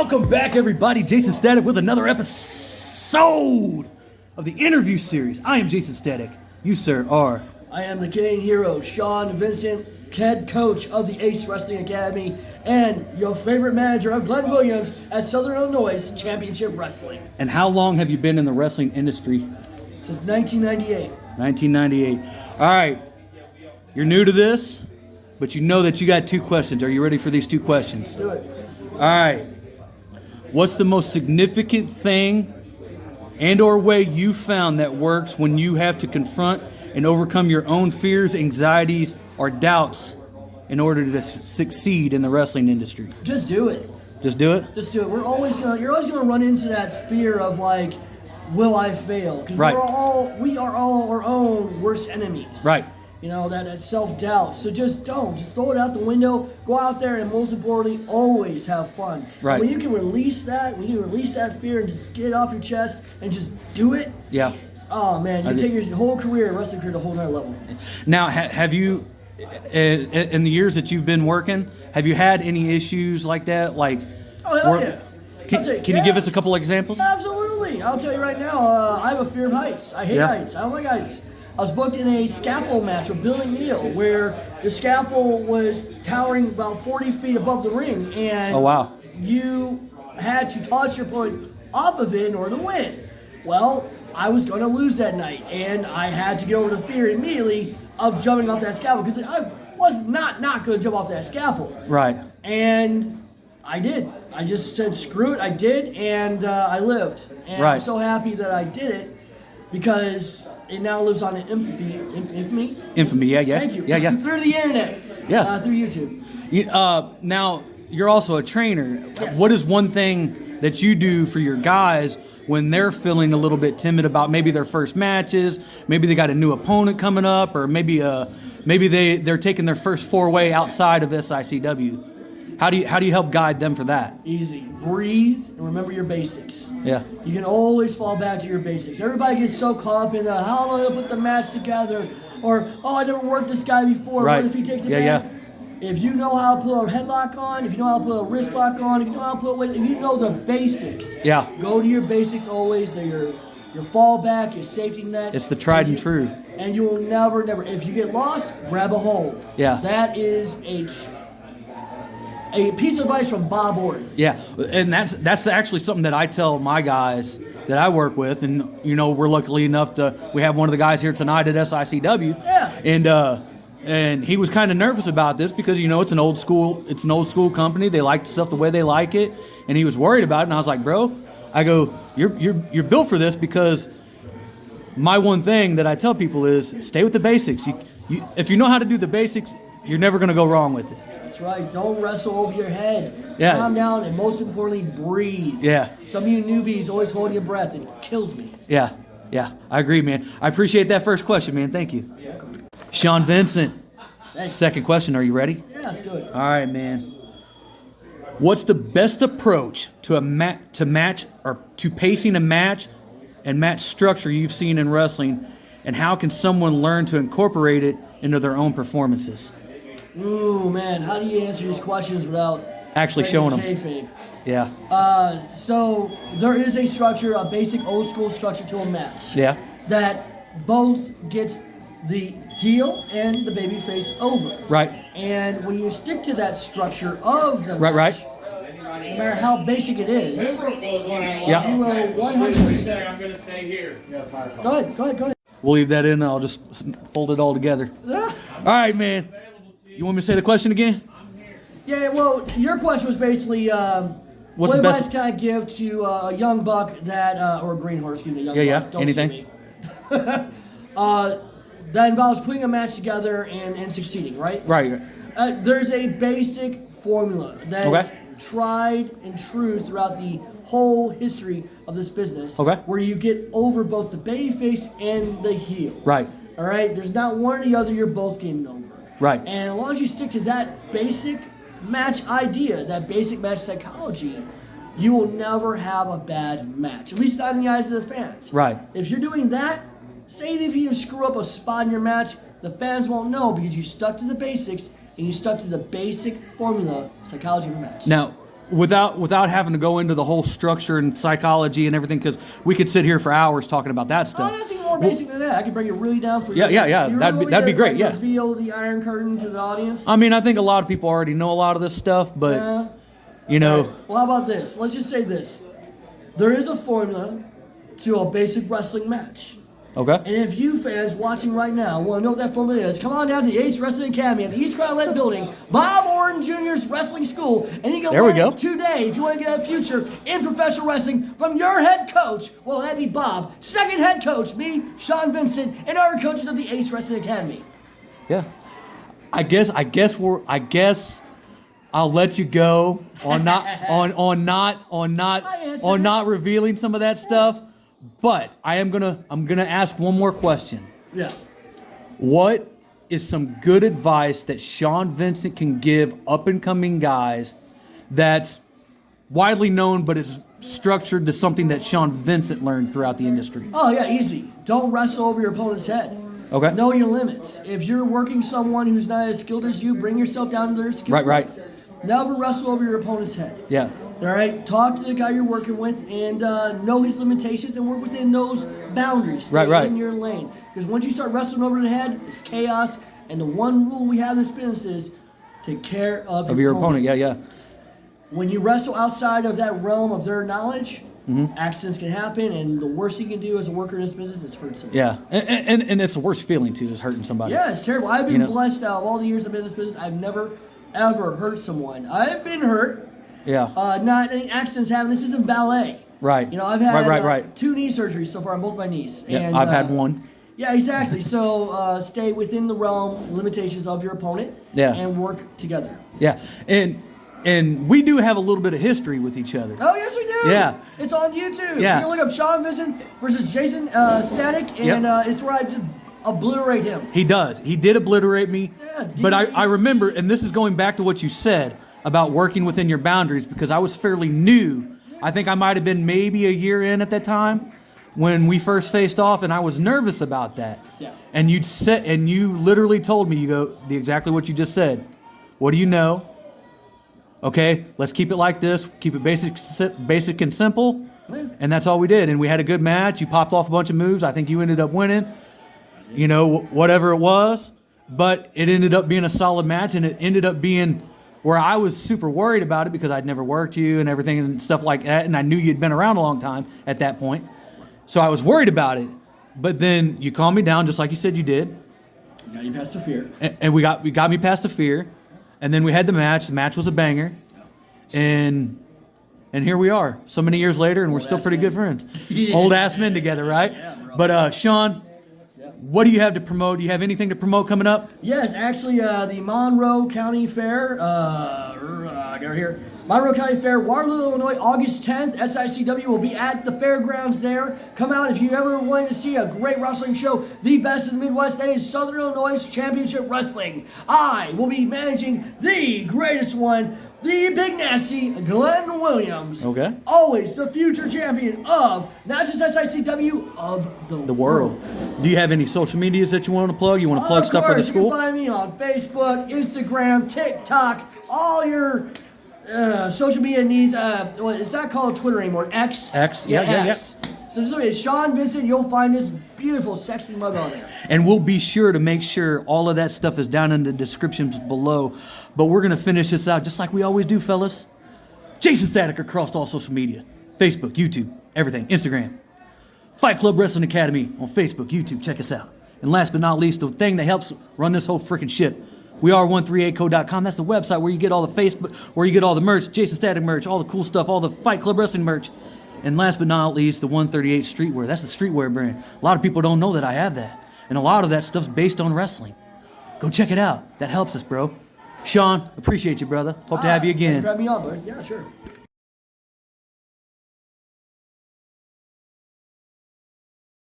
Welcome back, everybody. Jaysin Static with another episode of the interview series. I am Jaysin Static. You, sir, are. I am the Canadian hero, Sean Vincent, head coach of the Ace Wrestling Academy, and your favorite manager of Glenn Williams at Southern Illinois Championship Wrestling. And how long have you been in the wrestling industry? Since 1998. 1998. All right. You're new to this, but you know that you got two questions. Are you ready for these two questions? Do it. All right. What's the most significant thing and or way you found that works when you have to confront and overcome your own fears, anxieties, or doubts in order to succeed in the wrestling industry? Just do it. Just do it? Just do it. You're always gonna run into that fear of like, will I fail? Because right. we are all our own worst enemies. Right. You know, that self-doubt. So just don't. Just throw it out the window. Go out there and most importantly, always have fun. Right. When you can release that, fear and just get it off your chest and just do it. Yeah. Oh man, you take your whole career, wrestling career to a whole nother level. Now, have you, in the years that you've been working, have you had any issues like that? Like, oh hell yeah. Can you give us a couple examples? Absolutely. I'll tell you right now, I have a fear of heights. I hate heights. I don't like heights. I was booked in a scaffold match with Billy Neal, where the scaffold was towering about 40 feet above the ring, and oh, wow. You had to toss your opponent off of it in order to win. Well, I was going to lose that night, and I had to get over the fear immediately of jumping off that scaffold, because I was not going to jump off that scaffold. Right. And I did. I just said, screw it, I did, and I lived. And right. I'm so happy that I did it, because it now lives on in infamy. Infamy, yeah. Thank you. Yeah. Through the internet. Yeah. Through YouTube. Now, you're also a trainer. Yes. What is one thing that you do for your guys when they're feeling a little bit timid about maybe their first matches, maybe they got a new opponent coming up, or maybe they're taking their first four-way outside of SICW? How do you help guide them for that? Easy. Breathe and remember your basics. Yeah. You can always fall back to your basics. Everybody gets so caught up in how am I going to put the match together? Or, oh, I never worked this guy before. Right. What if he takes a yeah. If you know how to put a headlock on, if you know how to put a wrist lock on, if you know how to put weight, if you know the basics. Yeah. Go to your basics always. They're your fallback, your safety net. It's the tried and true. And you will never, if you get lost, grab a hold. Yeah. That is a piece of advice from Bob Orton. Yeah, and that's actually something that I tell my guys that I work with, and we're lucky enough we have one of the guys here tonight at SICW. Yeah. And he was kind of nervous about this because it's an old school company. They like the stuff the way they like it, and he was worried about it. And I was like, bro, I go, you're built for this, because my one thing that I tell people is stay with the basics. If you know how to do the basics, you're never going to go wrong with it. That's right. Don't wrestle over your head. Yeah. Calm down, and most importantly, breathe. Yeah. Some of you newbies always holding your breath. It kills me. Yeah. I agree, man. I appreciate that first question, man. Thank you. Sean Vincent. Thanks. Second question. Are you ready? Yeah, let's do it. All right, man. What's the best approach to to pacing a match and match structure you've seen in wrestling, and how can someone learn to incorporate it into their own performances? Ooh, man, how do you answer these questions without actually showing them? Kayfabe? Yeah. So there is a structure, a basic old school structure to a match. Yeah. That both gets the heel and the baby face over. Right. And when you stick to that structure of the match, right. no matter how basic it is, yeah. You will 100%. I'm going to stay here. Go ahead. We'll leave that in, and I'll just fold it all together. All right, man. You want me to say the question again? Yeah, well, your question was basically, what advice can I give to a young buck or a green horse, excuse me, young buck. Yeah, don't anything. That involves putting a match together and succeeding, right? Right. There's a basic formula that's tried and true throughout the whole history of this business. Okay. Where you get over both the baby face and the heel. Right. All right? There's not one or the other, you're both getting over. Right. And as long as you stick to that basic match idea, that basic match psychology, you will never have a bad match. At least not in the eyes of the fans. Right. If you're doing that, say if you screw up a spot in your match, the fans won't know because you stuck to the basics and you stuck to the basic formula psychology of a match. Now, without having to go into the whole structure and psychology and everything, because we could sit here for hours talking about that stuff. Oh, that's even more basic than that. I can break it really down for you. Yeah. You That'd be great. Yeah. Reveal the Iron Curtain to the audience. I mean, I think a lot of people already know a lot of this stuff, but you know. Right. Well, how about this? Let's just say this: there is a formula to a basic wrestling match. Okay. And if you fans watching right now want to know what that formula is, come on down to the Ace Wrestling Academy at the East Crowlett Building, Bob Orton Jr.'s Wrestling School, and you can learn it today if you want to get a future in professional wrestling from your head coach. Well, that'd be Bob. Second head coach, me, Sean Vincent, and our coaches of the Ace Wrestling Academy. Yeah. I guess I'll let you go on not revealing some of that stuff. But I'm gonna ask one more question. Yeah. What is some good advice that Sean Vincent can give up and coming guys that's widely known but is structured to something that Sean Vincent learned throughout the industry? Oh yeah, easy. Don't wrestle over your opponent's head. Okay. Know your limits. If you're working someone who's not as skilled as you, bring yourself down to their skill. Right. Never wrestle over your opponent's head. Yeah. All right. Talk to the guy you're working with and know his limitations and work within those boundaries. Stay in your lane. Because once you start wrestling over the head, it's chaos. And the one rule we have in this business is take care of your opponent. Yeah. When you wrestle outside of that realm of their knowledge, accidents can happen, and the worst you can do as a worker in this business is hurt someone. Yeah, and it's the worst feeling too, is hurting somebody. Yeah, it's terrible. I've been blessed out of all the years I've been in this business. I've never ever hurt someone. I've been hurt. Yeah. Not any accidents happen. This isn't ballet. Right. You know, I've had right. 2 knee surgeries so far on both my knees. Yeah, and, I've had one. Yeah, exactly. So stay within the realm, limitations of your opponent. Yeah. And work together. Yeah, and we do have a little bit of history with each other. Oh yes, we do. Yeah. It's on YouTube. Yeah. You can look up Sean Vincent versus Jaysin Static, and it's where I just obliterate him. He does. He did obliterate me. Yeah, but I remember, and this is going back to what you said about working within your boundaries, because I was fairly new. I think I might have been maybe a year in at that time when we first faced off, and I was nervous about that. Yeah. And you literally told me, you go, exactly what you just said. What do you know? Okay, let's keep it like this. Keep it basic and simple. Yeah. And that's all we did. And we had a good match. You popped off a bunch of moves. I think you ended up winning. You know, whatever it was. But it ended up being a solid match, and it ended up being where I was super worried about it because I'd never worked you and everything and stuff like that. And I knew you'd been around a long time at that point. So I was worried about it. But then you calmed me down just like you said you did. Got you past the fear. And we got me past the fear. And then we had the match. The match was a banger. And here we are, so many years later, and we're still pretty good friends. Yeah. Old ass men together, right? Yeah, bro. But Sean, what do you have to promote? Do you have anything to promote coming up? Yes, actually, the Monroe County Fair. I got it here. Monroe County Fair, Waterloo, Illinois, August 10th. SICW will be at the fairgrounds there. Come out if you ever wanted to see a great wrestling show. The best in the Midwest. That is Southern Illinois Championship Wrestling. I will be managing the greatest one, the Big Nasty Glenn Williams. Okay. Always the future champion of not just SICW, of the world. Do you have any social medias that you want to plug? You want to plug stuff for the school? You can find me on Facebook, Instagram, TikTok, all your social media needs. It's not called Twitter anymore. X. Yeah. X. So just look at Sean Vincent. You'll find this beautiful, sexy mug on there. And we'll be sure to make sure all of that stuff is down in the descriptions below. But we're going to finish this out just like we always do, fellas. Jaysin Static across all social media. Facebook, YouTube, everything. Instagram. Fight Club Wrestling Academy on Facebook, YouTube. Check us out. And last but not least, the thing that helps run this whole freaking ship. WeAre138co.com. That's the website where you get all the Facebook, where you get all the merch, Jaysin Static merch, all the cool stuff, all the Fight Club Wrestling merch. And last but not least, the 138 Streetwear. That's the streetwear brand. A lot of people don't know that I have that. And a lot of that stuff's based on wrestling. Go check it out. That helps us, bro. Sean, appreciate you, brother. Hope to have you again. Grab me on, bud. Yeah, sure.